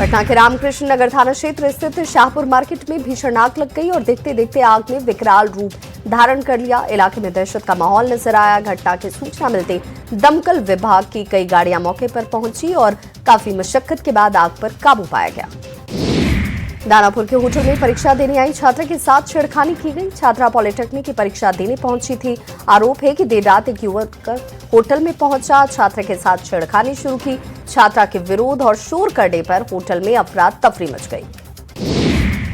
पटना के रामकृष्ण नगर थाना क्षेत्र स्थित शाहपुर मार्केट में भीषण आग लग गई और देखते देखते आग ने विकराल रूप धारण कर लिया। इलाके में दहशत का माहौल नजर आया। घटना की सूचना मिलते दमकल विभाग की कई गाड़ियां मौके पर पहुंची और काफी मशक्कत के बाद आग पर काबू पाया गया। दानापुर के होटल में परीक्षा देने आई छात्रा के साथ छेड़खानी की गई। छात्रा पॉलिटेक्निक की परीक्षा देने पहुंची थी। आरोप है कि देर रात एक युवक होटल में पहुंचा, छात्रा के साथ छेड़खानी शुरू की। छात्रा के विरोध और शोर करने पर होटल में अफरा तफरी मच गई।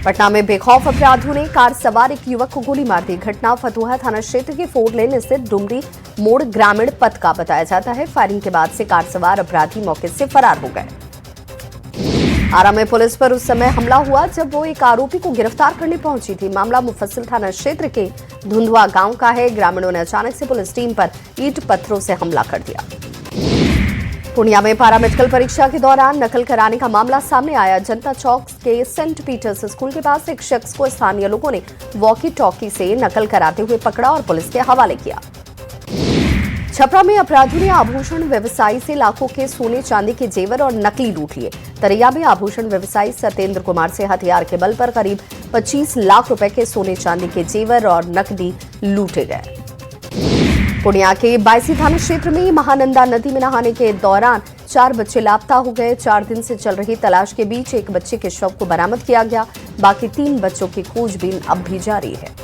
पटना में बेखौफ अपराधियों ने कार सवार एक युवक को गोली मार दी। घटना फतुहा थाना क्षेत्र के 4 लेन स्थित डुमरी मोड़ ग्रामीण पथ का बताया जाता है। फायरिंग के बाद से कार सवार अपराधी मौके से फरार हो गए। आरा में पुलिस पर उस समय हमला हुआ जब वो एक आरोपी को गिरफ्तार करने पहुंची थी। मामला मुफस्सिल थाना क्षेत्र के धुंधुआ गांव का है। ग्रामीणों ने अचानक से पुलिस टीम पर ईंट पत्थरों से हमला कर दिया। पूर्णिया में पैरामेडिकल परीक्षा के दौरान नकल कराने का मामला सामने आया। जनता चौक के सेंट पीटर्स स्कूल के पास एक शख्स को स्थानीय लोगों ने वॉकी टॉकी से नकल कराते हुए पकड़ा और पुलिस के हवाले किया। छपरा में अपराधियों ने आभूषण व्यवसायी से लाखों के सोने चांदी के जेवर और नकली लूट लिए। तरैया में आभूषण व्यवसायी सत्येंद्र कुमार से हथियार के बल पर करीब 25 लाख रुपए के सोने चांदी के जेवर और नकदी लूटे गए। पूर्णिया के बायसी थाना क्षेत्र में महानंदा नदी में नहाने के दौरान 4 बच्चे लापता हो गए। 4 दिन से चल रही तलाश के बीच एक बच्चे के शव को बरामद किया गया। बाकी 3 बच्चों की खोजबीन अब भी जारी है।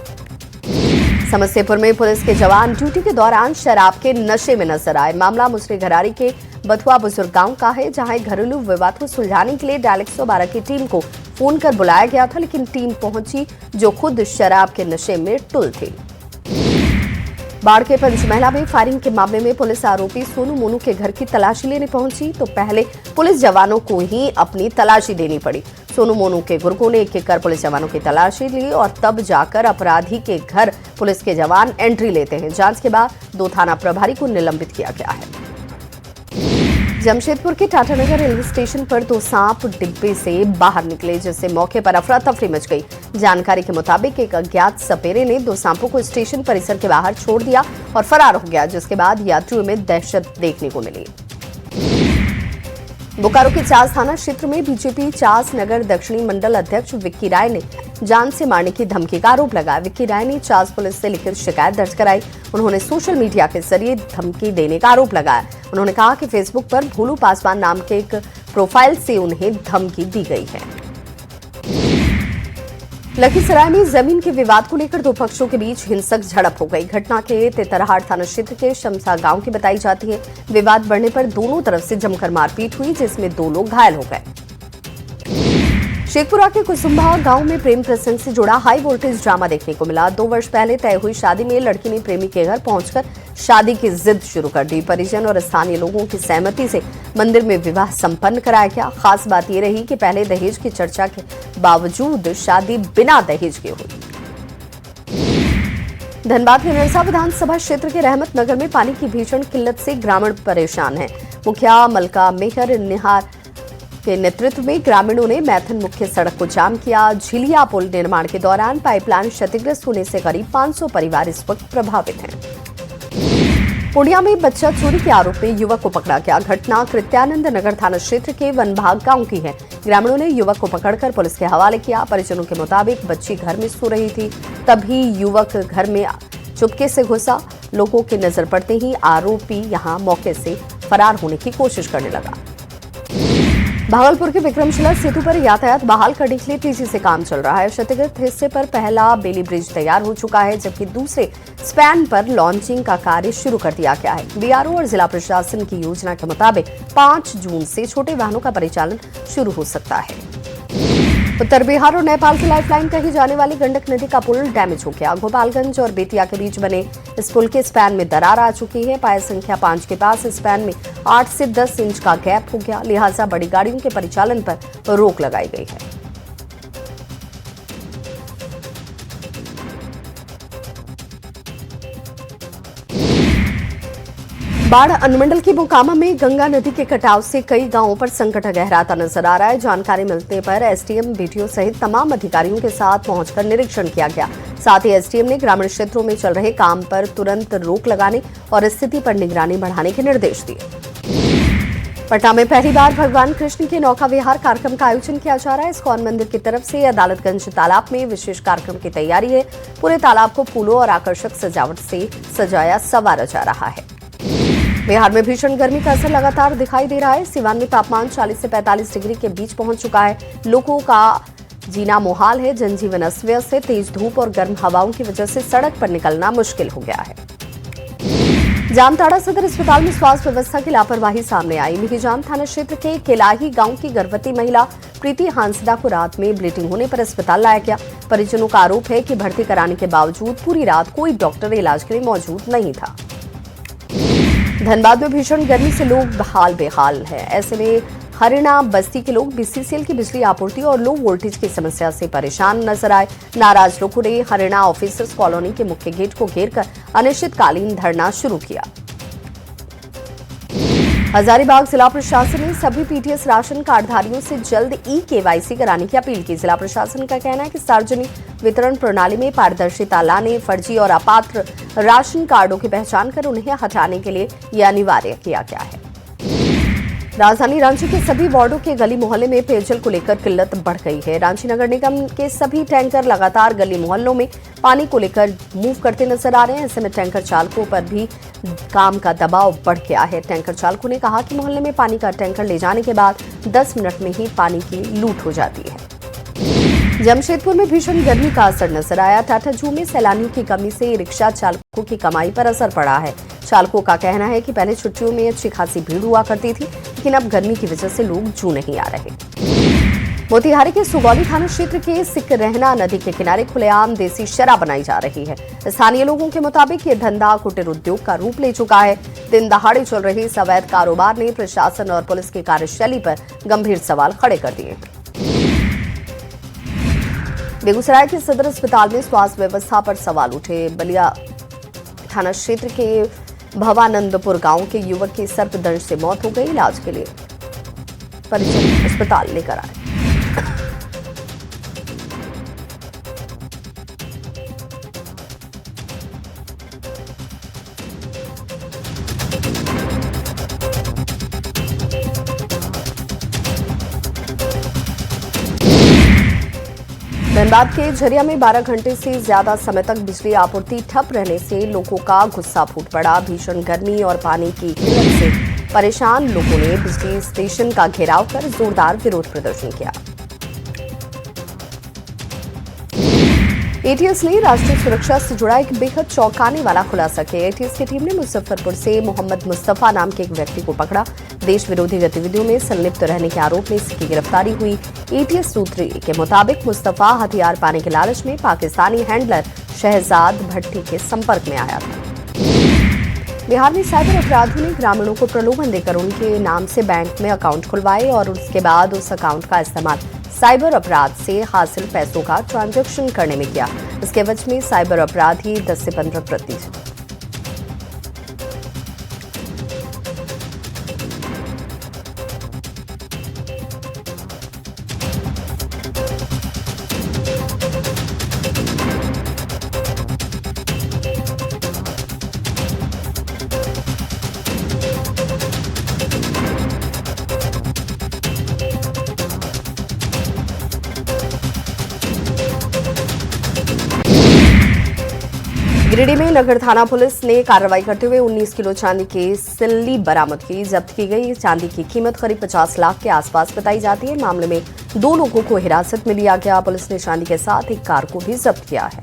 समस्तीपुर में पुलिस के जवान ड्यूटी के दौरान शराब के नशे में नजर आए। मामला मुसरी घरारी के बथुआ बुजुर्ग गांव का है, जहां एक घरेलू विवाद को सुलझाने के लिए डायल 112 की टीम को फोन कर बुलाया गया था, लेकिन टीम पहुंची जो खुद शराब के नशे में टुल थी। बाढ़ के पंचमहला में फायरिंग के मामले में पुलिस आरोपी सोनू मोनू के घर की तलाशी लेने पहुंची तो पहले पुलिस जवानों को ही अपनी तलाशी देनी पड़ी। सोनू मोनू के गुर्गों ने एक-एक कर पुलिस जवानों की तलाशी ली और तब जाकर अपराधी के घर पुलिस के जवान एंट्री लेते हैं। जांच के बाद 2 थाना प्रभारी को निलंबित किया गया है। जमशेदपुर के टाटानगर रेलवे स्टेशन पर 2 सांप डिब्बे से बाहर निकले, जिससे मौके पर अफरा तफरी मच गई। जानकारी के मुताबिक एक अज्ञात सपेरे ने 2 सांपों को स्टेशन परिसर के बाहर छोड़ दिया और फरार हो गया, जिसके बाद यात्रियों में दहशत देखने को मिली। बोकारो के चास थाना क्षेत्र में बीजेपी चास नगर दक्षिणी मंडल अध्यक्ष विक्की राय ने जान से मारने की धमकी का आरोप लगाया। विक्की राय ने चास पुलिस से लिखित शिकायत दर्ज कराई। उन्होंने सोशल मीडिया के जरिए धमकी देने का आरोप लगाया। उन्होंने कहा कि फेसबुक पर भोलू पासवान नाम के एक प्रोफाइल से उन्हें धमकी दी गई है। लखीसराय में जमीन के विवाद को लेकर 2 पक्षों के बीच हिंसक झड़प हो गई। घटना के तेतरहाट थाना क्षेत्र के शमसा गांव की बताई जाती है। विवाद बढ़ने पर दोनों तरफ से जमकर मारपीट हुई, जिसमें 2 लोग घायल हो गए। शेखपुरा के कुसुम्भा गांव में प्रेम प्रसंग से जुड़ा हाई वोल्टेज ड्रामा देखने को मिला। 2 वर्ष पहले तय हुई शादी में लड़की ने प्रेमी के घर पहुंचकर शादी की जिद शुरू कर दी। परिजन और स्थानीय लोगों की सहमति से मंदिर में विवाह संपन्न कराया गया। खास बात यह रही कि पहले दहेज की चर्चा के बावजूद शादी बिना दहेज के हुई। धनबाद के निरसा विधानसभा क्षेत्र के रहमत नगर में पानी की भीषण किल्लत से ग्रामीण परेशान हैं। मुखिया मलका मेहर निहार के नेतृत्व में ग्रामीणों ने मैथन मुख्य सड़क को जाम किया। झिलिया पुल निर्माण के दौरान पाइपलाइन क्षतिग्रस्त होने से करीब 500 परिवार इस वक्त प्रभावित हैं। पूर्णिया में बच्चा चोरी के आरोप में युवक को पकड़ा गया। घटना कृत्यानंद नगर थाना क्षेत्र के वनभाग गांव की है। ग्रामीणों ने युवक को पकड़कर पुलिस के हवाले किया। परिजनों के मुताबिक बच्ची घर में सो रही थी, तभी युवक घर में चुपके से घुसा। लोगों की नजर पड़ते ही आरोपी यहां मौके से फरार होने की कोशिश करने लगा। भागलपुर के विक्रमशिला सेतु पर यातायात बहाल करने के लिए तेजी से काम चल रहा है। क्षतिग्रस्त हिस्से पर पहला बेली ब्रिज तैयार हो चुका है, जबकि दूसरे स्पैन पर लॉन्चिंग का कार्य शुरू कर दिया गया है। बीआरओ और जिला प्रशासन की योजना के मुताबिक 5 जून से छोटे वाहनों का परिचालन शुरू हो सकता है। उत्तर बिहार और नेपाल की लाइफलाइन कही जाने वाली गंडक नदी का पुल डैमेज हो गया। गोपालगंज और बेतिया के बीच बने इस पुल के स्पैन में दरार आ चुकी है। पाया संख्या 5 के पास स्पैन में 8 से 10 इंच का गैप हो गया, लिहाजा बड़ी गाड़ियों के परिचालन पर रोक लगाई गई है। बाढ़ अनुमंडल की मोकामा में गंगा नदी के कटाव से कई गांवों पर संकट गहराता नजर आ रहा है। जानकारी मिलने पर एसडीएम, बीडीओ सहित तमाम अधिकारियों के साथ पहुंचकर निरीक्षण किया गया। साथ ही एसडीएम ने ग्रामीण क्षेत्रों में चल रहे काम पर तुरंत रोक लगाने और स्थिति पर निगरानी बढ़ाने के निर्देश दिए। पटना में पहली बार भगवान कृष्ण के नौका विहार कार्यक्रम का आयोजन किया जा रहा है। इस्कॉन मंदिर की तरफ से अदालतगंज तालाब में विशेष कार्यक्रम की तैयारी है। पूरे तालाब को फूलों और आकर्षक सजावट से सजाया संवारा जा रहा है। बिहार में भीषण गर्मी का असर लगातार दिखाई दे रहा है। सिवान में तापमान 40 से 45 डिग्री के बीच पहुंच चुका है। लोगों का जीना मुहाल है। जनजीवन अस्त व्यस्त है। तेज धूप और गर्म हवाओं की वजह से सड़क पर निकलना मुश्किल हो गया है। जामताड़ा सदर अस्पताल में स्वास्थ्य व्यवस्था की लापरवाही सामने आई। मिहिजाम थाना क्षेत्र के केलाही गांव की गर्भवती महिला प्रीति हांसदा को रात में ब्लीडिंग होने पर अस्पताल लाया गया। परिजनों का आरोप है कि भर्ती कराने के बावजूद पूरी रात कोई डॉक्टर इलाज के लिए मौजूद नहीं था। धनबाद में भीषण गर्मी से लोग हाल बेहाल है। ऐसे में हरियाणा बस्ती के लोग बीसीसीएल की बिजली आपूर्ति और लो वोल्टेज की समस्या से परेशान नजर आए। नाराज लोगों ने हरियाणा ऑफिसर्स कॉलोनी के मुख्य गेट को घेरकर अनिश्चितकालीन धरना शुरू किया। हजारीबाग जिला प्रशासन ने सभी पीटीएस राशन कार्डधारियों से जल्द ई-केवाईसी कराने की अपील की। जिला प्रशासन का कहना है कि सार्वजनिक वितरण प्रणाली में पारदर्शिता लाने, फर्जी और अपात्र राशन कार्डों की पहचान कर उन्हें हटाने के लिए यह अनिवार्य किया गया है। राजधानी रांची के सभी वार्डों के गली मोहल्ले में पेयजल को लेकर किल्लत बढ़ गई है। रांची नगर निगम के सभी टैंकर लगातार गली मोहल्लों में पानी को लेकर मूव करते नजर आ रहे हैं। ऐसे में टैंकर चालकों पर भी काम का दबाव बढ़ गया है। टैंकर चालकों ने कहा कि मोहल्ले में पानी का टैंकर ले जाने के बाद 10 मिनट में ही पानी की लूट हो जाती है। जमशेदपुर में भीषण गर्मी का असर नजर आया। टाटा जू में सैलानियों की कमी से रिक्शा चालकों की कमाई पर असर पड़ा है। चालकों का कहना है कि पहले छुट्टियों में अच्छी खासी भीड़ हुआ करती थी, लेकिन अब गर्मी की वजह से लोग जू नहीं आ रहे। मोतिहारी के सुगौली थाना क्षेत्र के सिकरहना नदी के किनारे खुलेआम देसी शराब बनाई जा रही है। स्थानीय लोगों के मुताबिक ये धंधा कुटीर उद्योग का रूप ले चुका है। दिन दहाड़े चल रहे इस अवैध कारोबार ने प्रशासन और पुलिस की कार्यशैली पर गंभीर सवाल खड़े कर दिए। बेगूसराय के सदर अस्पताल में स्वास्थ्य व्यवस्था पर सवाल उठे। बलिया थाना क्षेत्र के भवानंदपुर गांव के युवक की सर्पदंश से मौत हो गई। इलाज के लिए परिजन अस्पताल लेकर आए। धनबाद के झरिया में 12 घंटे से ज्यादा समय तक बिजली आपूर्ति ठप रहने से लोगों का गुस्सा फूट पड़ा। भीषण गर्मी और पानी की किल्लत से परेशान लोगों ने बिजली स्टेशन का घेराव कर जोरदार विरोध प्रदर्शन किया। एटीएस ने राष्ट्रीय सुरक्षा से जुड़ा एक बेहद चौंकाने वाला खुलासा किया। एटीएस की टीम ने मुजफ्फरपुर से मोहम्मद मुस्तफा नाम के एक व्यक्ति को पकड़ा। देश विरोधी गतिविधियों में संलिप्त रहने के आरोप में इसकी गिरफ्तारी हुई। एटीएस सूत्री के मुताबिक मुस्तफा हथियार पाने के लालच में पाकिस्तानी हैंडलर शहजाद भट्टी के संपर्क में आया था। बिहार में साइबर अपराधियों ने ग्रामीणों को प्रलोभन देकर उनके नाम से बैंक में अकाउंट खुलवाए और उसके बाद उस अकाउंट का इस्तेमाल साइबर अपराध से हासिल पैसों का ट्रांजैक्शन करने में किया। इसके एवज में साइबर अपराधी 10 से 15%। गिरिडीह में नगर थाना पुलिस ने कार्रवाई करते हुए 19 किलो चांदी की सिल्ली बरामद की। जब्त की गई चांदी की कीमत करीब 50 लाख के आसपास बताई जाती है। मामले में 2 लोगों को हिरासत में लिया गया। पुलिस ने चांदी के साथ एक कार को भी जब्त किया है।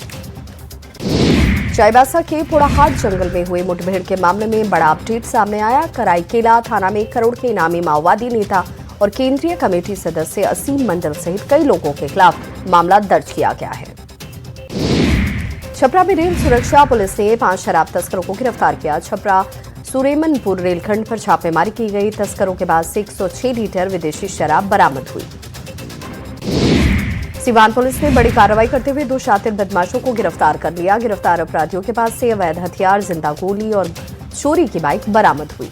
चाईबासा के पोड़ाहाट जंगल में हुए मुठभेड़ के मामले में बड़ा अपडेट सामने आया। कराईकेला थाना में 1 करोड़ के इनामी माओवादी नेता और केंद्रीय कमेटी सदस्य असीम मंडल सहित कई लोगों के खिलाफ मामला दर्ज किया गया है। छपरा में रेल सुरक्षा पुलिस ने 5 शराब तस्करों को गिरफ्तार किया। छपरा सुरेमनपुर रेलखंड पर छापेमारी की गई। तस्करों के पास से 106 लीटर विदेशी शराब बरामद हुई। सिवान पुलिस ने बड़ी कार्रवाई करते हुए 2 शातिर बदमाशों को गिरफ्तार कर लिया। गिरफ्तार अपराधियों के पास से अवैध हथियार, जिंदा गोली और चोरी की बाइक बरामद हुई।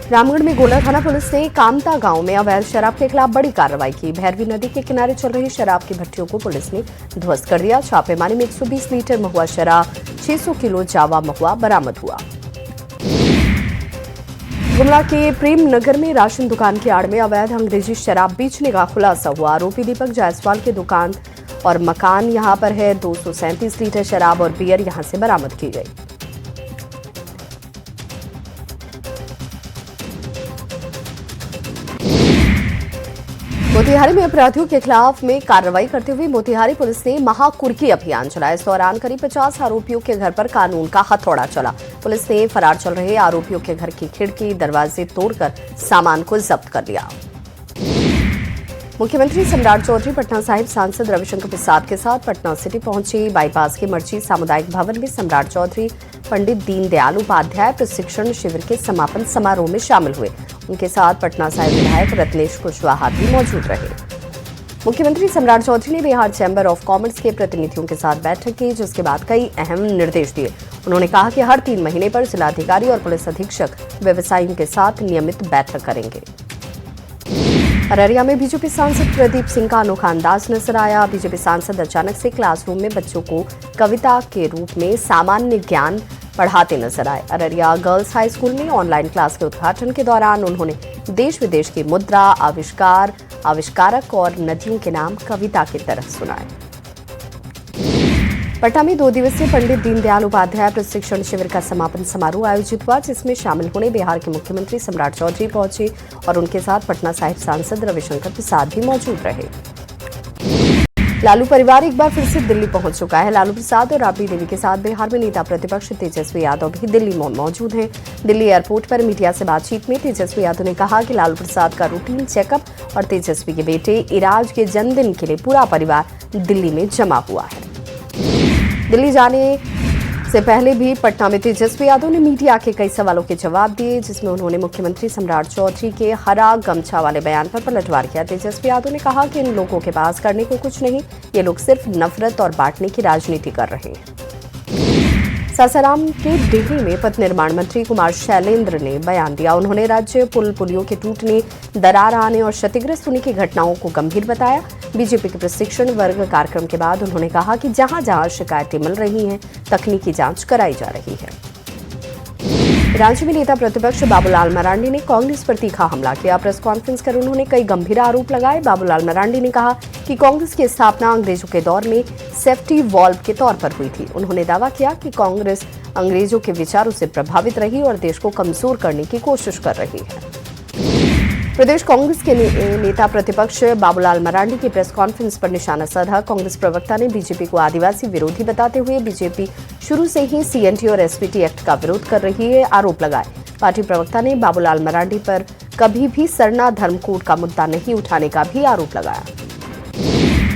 रामगढ़ में गोला थाना पुलिस ने कामता गांव में अवैध शराब के खिलाफ बड़ी कार्रवाई की। भैरवी नदी के किनारे चल रही शराब की भट्टियों को पुलिस ने ध्वस्त कर दिया। छापेमारी में 120 लीटर महुआ शराब, 600 किलो जावा महुआ बरामद हुआ। गुमला के प्रेम नगर में राशन दुकान की आड़ में अवैध अंग्रेजी शराब बेचने का खुलासा हुआ। आरोपी दीपक जायसवाल की दुकान और मकान यहां पर है। 237 लीटर शराब और बियर यहां से बरामद की गई। मोतिहारी में अपराधियों के खिलाफ में कार्रवाई करते हुए मोतिहारी पुलिस ने महाकुर्की अभियान चलाया। इस दौरान करीब 50 आरोपियों के घर पर कानून का हथौड़ा चला। पुलिस ने फरार चल रहे आरोपियों के घर की खिड़की दरवाजे तोड़कर सामान को जब्त कर लिया। मुख्यमंत्री सम्राट चौधरी पटना साहिब सांसद रविशंकर प्रसाद के साथ पटना सिटी पहुंचे। बाईपास के मर्ची सामुदायिक भवन में सम्राट चौधरी पंडित दीनदयाल उपाध्याय प्रशिक्षण शिविर के समापन समारोह में शामिल हुए। उनके साथ पटना साहिब विधायक रत्नेश कुशवाहा भी मौजूद रहे। मुख्यमंत्री सम्राट चौधरी ने बिहार चैंबर ऑफ कॉमर्स के प्रतिनिधियों के साथ बैठक की, जिसके बाद कई अहम निर्देश दिए। उन्होंने कहा कि हर 3 महीने पर जिलाधिकारी और पुलिस अधीक्षक व्यवसायियों के साथ नियमित बैठक करेंगे। अररिया में बीजेपी सांसद प्रदीप सिंह का अनोखा अंदाज नजर आया। बीजेपी सांसद अचानक से क्लासरूम में बच्चों को कविता के रूप में सामान्य ज्ञान पढ़ाते नजर आए। अररिया गर्ल्स हाई स्कूल में ऑनलाइन क्लास के उद्घाटन के दौरान उन्होंने देश विदेश की मुद्रा, आविष्कार, आविष्कारक और नदियों के नाम कविता की तरह सुनाए। पटना में 2 दिवसीय पंडित दीनदयाल उपाध्याय प्रशिक्षण शिविर का समापन समारोह आयोजित हुआ, जिसमें शामिल होने बिहार के मुख्यमंत्री सम्राट चौधरी पहुंचे और उनके साथ पटना साहिब सांसद रविशंकर प्रसाद भी मौजूद रहे। लालू परिवार एक बार फिर से दिल्ली पहुंच चुका है। लालू प्रसाद और राबड़ी देवी के साथ बिहार में नेता प्रतिपक्ष तेजस्वी यादव भी दिल्ली में मौजूद हैं। दिल्ली एयरपोर्ट पर मीडिया से बातचीत में तेजस्वी यादव ने कहा कि लालू प्रसाद का रूटीन चेकअप और तेजस्वी के बेटे इराज के जन्मदिन के लिए पूरा परिवार दिल्ली में जमा हुआ है। दिल्ली जाने से पहले भी पटना में तेजस्वी यादव ने मीडिया के कई सवालों के जवाब दिए, जिसमें उन्होंने मुख्यमंत्री सम्राट चौधरी के हरा गमछा वाले बयान पर पलटवार किया। तेजस्वी यादव ने कहा कि इन लोगों के पास करने को कुछ नहीं, ये लोग सिर्फ नफरत और बांटने की राजनीति कर रहे हैं। सासाराम के डिहरी में पथ निर्माण मंत्री कुमार शैलेंद्र ने बयान दिया। उन्होंने राज्य पुल पुलियों के टूटने, दरार आने और क्षतिग्रस्त होने की घटनाओं को गंभीर बताया। बीजेपी के प्रशिक्षण वर्ग कार्यक्रम के बाद उन्होंने कहा कि जहां जहां शिकायतें मिल रही हैं, तकनीकी जांच कराई जा रही है। रांची में नेता प्रतिपक्ष बाबूलाल मरांडी ने कांग्रेस पर तीखा हमला किया। प्रेस कॉन्फ्रेंस कर उन्होंने कई गंभीर आरोप लगाए। बाबूलाल मरांडी ने कहा कि कांग्रेस की स्थापना अंग्रेजों के दौर में सेफ्टी वॉल्व के तौर पर हुई थी। उन्होंने दावा किया कि कांग्रेस अंग्रेजों के विचारों से प्रभावित रही और देश को कमजोर करने की कोशिश कर रही है। प्रदेश कांग्रेस के नेता प्रतिपक्ष बाबूलाल मरांडी की प्रेस कॉन्फ्रेंस पर निशाना साधा। कांग्रेस प्रवक्ता ने बीजेपी को आदिवासी विरोधी बताते हुए बीजेपी शुरू से ही सीएनटी और एसपीटी एक्ट का विरोध कर रही है आरोप लगाए। पार्टी प्रवक्ता ने बाबूलाल मरांडी पर कभी भी सरना धर्म कोड का मुद्दा नहीं उठाने का भी आरोप लगाया।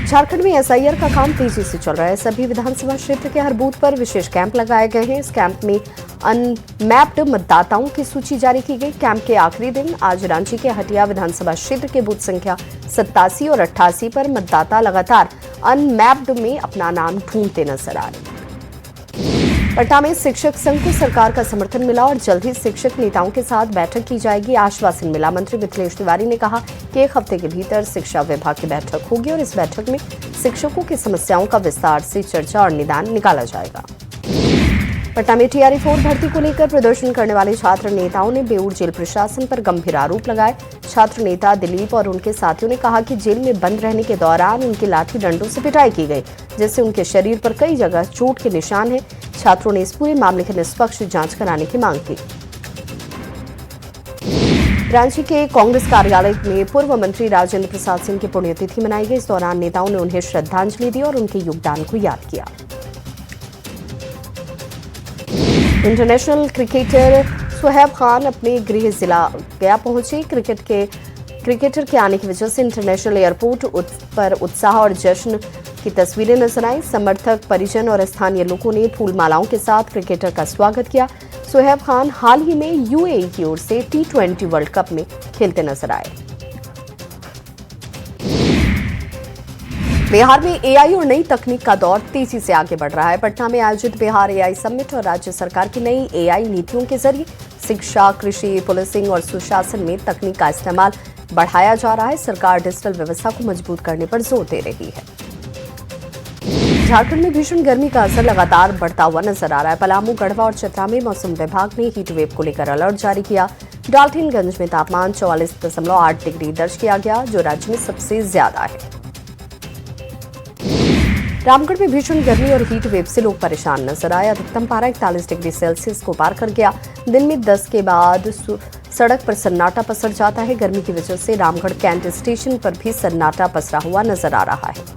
झारखंड में एसआईआर का काम तेजी से चल रहा है। सभी विधानसभा क्षेत्र के हर बूथ पर विशेष कैंप लगाए गए हैं। इस कैंप में अनमैप्ड मतदाताओं की सूची जारी की गई। कैंप के आखिरी दिन आज रांची के हटिया विधानसभा क्षेत्र के बूथ संख्या 87 और 88 पर मतदाता लगातार अनमैप्ड में अपना नाम ढूंढते नजर आ रहे। पटना में शिक्षक संघ को सरकार का समर्थन मिला और जल्द ही शिक्षक नेताओं के साथ बैठक की जाएगी। आश्वासन मिला। मंत्री मिथिलेश तिवारी ने कहा कि 1 हफ्ते के भीतर शिक्षा विभाग की बैठक होगी और इस बैठक में शिक्षकों की समस्याओं का विस्तार से चर्चा और निदान निकाला जाएगा। पटना में टीआरई-4 भर्ती को लेकर प्रदर्शन करने वाले छात्र नेताओं ने बेऊर जेल प्रशासन पर गंभीर आरोप लगाए। छात्र नेता दिलीप और उनके साथियों ने कहा कि जेल में बंद रहने के दौरान उनकी लाठी डंडों से पिटाई की गई, जिससे उनके शरीर पर कई जगह चोट के निशान हैं। छात्रों ने इस पूरे मामले की निष्पक्ष जांच कराने की मांग की। रांची के कांग्रेस कार्यालय में पूर्व मंत्री राजेंद्र प्रसाद सिंह की पुण्यतिथि मनाई गई। इस दौरान नेताओं ने उन्हें श्रद्धांजलि दी और उनके योगदान को याद किया। इंटरनेशनल क्रिकेटर सुहैब खान अपने गृह जिला गया पहुंचे। क्रिकेटर के आने की वजह से इंटरनेशनल एयरपोर्ट पर उत्साह और जश्न की तस्वीरें नजर आई। समर्थक, परिजन और स्थानीय लोगों ने फूल मालाओं के साथ क्रिकेटर का स्वागत किया। सुहैब खान हाल ही में यूएई की ओर से T20 वर्ल्ड कप में खेलते नजर आए। बिहार में एआई और नई तकनीक का दौर तेजी से आगे बढ़ रहा है। पटना में आयोजित बिहार एआई समिट और राज्य सरकार की नई एआई नीतियों के जरिए शिक्षा, कृषि, पुलिसिंग और सुशासन में तकनीक का इस्तेमाल बढ़ाया जा रहा है। सरकार डिजिटल व्यवस्था को मजबूत करने पर जोर दे रही है। झारखंड में भीषण गर्मी का असर लगातार बढ़ता हुआ नजर आ रहा है। पलामू, गढ़वा और चतरा में मौसम विभाग ने हीट वेव को लेकर अलर्ट जारी किया। डाल्टनगंज में तापमान 44.8 डिग्री दर्ज किया गया, जो राज्य में सबसे ज्यादा है। रामगढ़ में भीषण गर्मी और हीट वेव से लोग परेशान नजर आए। अधिकतम पारा 41 डिग्री सेल्सियस को पार कर गया। दिन में 10 के बाद सड़क पर सन्नाटा पसर जाता है। गर्मी की वजह से रामगढ़ कैंट स्टेशन पर भी सन्नाटा पसरा हुआ नजर आ रहा है।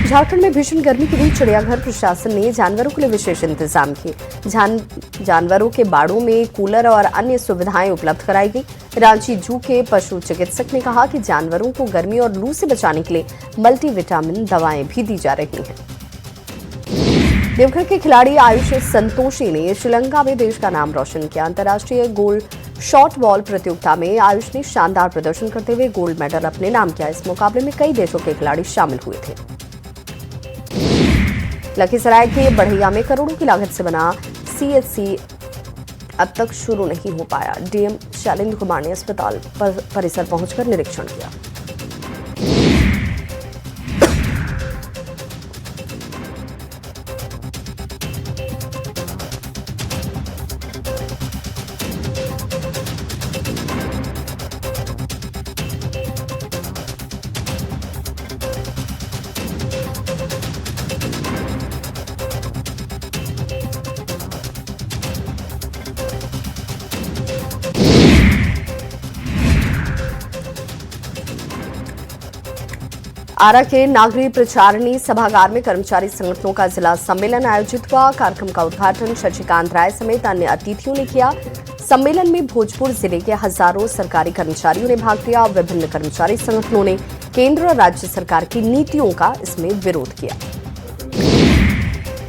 झारखंड में भीषण गर्मी के बीच चिड़ियाघर प्रशासन ने जानवरों के लिए विशेष इंतजाम किए। जानवरों के बाड़ों में कूलर और अन्य सुविधाएं उपलब्ध कराई गई। रांची जू के पशु चिकित्सक ने कहा कि जानवरों को गर्मी और लू से बचाने के लिए मल्टीविटामिन दवाएं भी दी जा रही हैं। देवघर के खिलाड़ी आयुष संतोषी ने श्रीलंका में देश का नाम रोशन किया। अंतर्राष्ट्रीय गोल्ड शॉट बॉल प्रतियोगिता में आयुष ने शानदार प्रदर्शन करते हुए गोल्ड मेडल अपने नाम किया। इस मुकाबले में कई देशों के खिलाड़ी शामिल हुए थे। लखीसराय के बढ़ैया में करोड़ों की लागत से बना सीएचसी अब तक शुरू नहीं हो पाया। डीएम शैलेंद्र कुमार ने अस्पताल परिसर पहुंचकर निरीक्षण किया। आरा के नागरी प्रचारिणी सभागार में कर्मचारी संगठनों का जिला सम्मेलन आयोजित हुआ। कार्यक्रम का उद्घाटन शशिकांत राय समेत अन्य अतिथियों ने किया। सम्मेलन में भोजपुर जिले के हजारों सरकारी कर्मचारियों ने भाग लिया। विभिन्न कर्मचारी संगठनों ने केंद्र और राज्य सरकार की नीतियों का इसमें विरोध किया।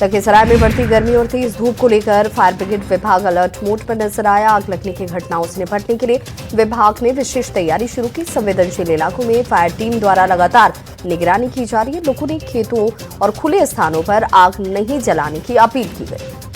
लखीसराय में बढ़ती गर्मी और तेज धूप को लेकर फायर ब्रिगेड विभाग अलर्ट मोड पर नजर आया। आग लगने की घटनाओं से निपटने के लिए विभाग ने विशेष तैयारी शुरू की। संवेदनशील इलाकों में फायर टीम द्वारा लगातार निगरानी की जा रही है। लोगों ने खेतों और खुले स्थानों पर आग नहीं जलाने की अपील की गई।